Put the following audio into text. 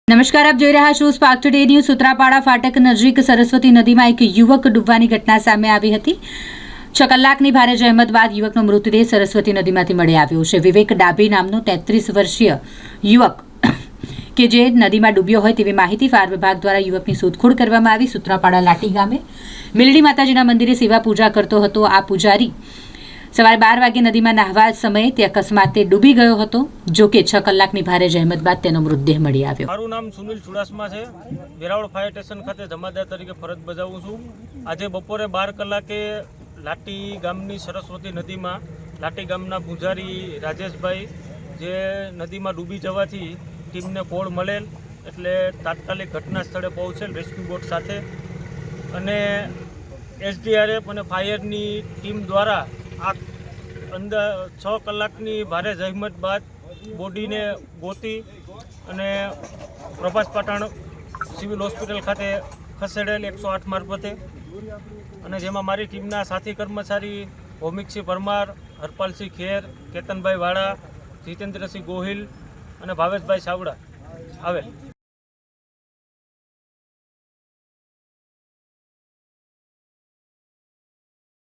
નમસ્કાર, આપ જોઈ રહ્યા છો સ્પાર્ક ટુડે ન્યૂઝ। સુત્રાપાડા ફાટક નજીક સરસ્વતી નદીમાં એક યુવક ડૂબવાની ઘટના સામે આવી હતી। 6 કલાકની ભારે જહેમત બાદ યુવકનો મૃતદેહ સરસ્વતી નદીમાંથી મળી આવ્યો છે। વિવેક ડાભી નામનો 33 વર્ષીય યુવક કે જે નદીમાં ડૂબ્યો હોય તેવી માહિતી ફાયર વિભાગ દ્વારા યુવકની શોધખોળ કરવામાં આવી। સુત્રાપાડા લાટી ગામે મિલડી માતાજીના મંદિરે સેવા પૂજા કરતો હતો આ પૂજારી સવારે 12 વાગે નદીમાં નહાવા સમયે તે અકસ્માતે ડૂબી ગયો હતો। જો કે 6 કલાકની ભારે જહેમત બાદ તેનો મૃતદેહ મળી આવ્યો। મારું નામ સુનિલ ચુડાસમા છે। વેરાવળ ફાયર સ્ટેશન ખાતે જમાદાર તરીકે ફરજ બજાવું છું। આજે બપોરે 12 કલાકે લાટી ગામની સરસ્વતી નદીમાં લાટી ગામના પૂજારી રાજેશભાઈ જે નદીમાં ડૂબી જવાથી ટીમને કોલ મળેલ એટલે તાત્કાલિક ઘટના સ્થળે પહોંચેલ રેસ્ક્યુ બોટ સાથે અને એસડીઆરએફ અને ફાયરની ટીમ દ્વારા આ અંદર 6 કલાકની ભારે જહેમત બાદ બોડીને ગોતી અને પ્રભાસ પાટણ સિવિલ હોસ્પિટલ ખાતે ખસેડેલ 108 મારફતે અને જેમાં મારી ટીમના સાથી કર્મચારી ભૌમિકસિંહ પરમાર, હરપાલસિંહ ખેર, કેતનભાઈ વાળા, જીતેન્દ્રસિંહ ગોહિલ અને ભાવેશભાઈ ચાવડા આવેલ।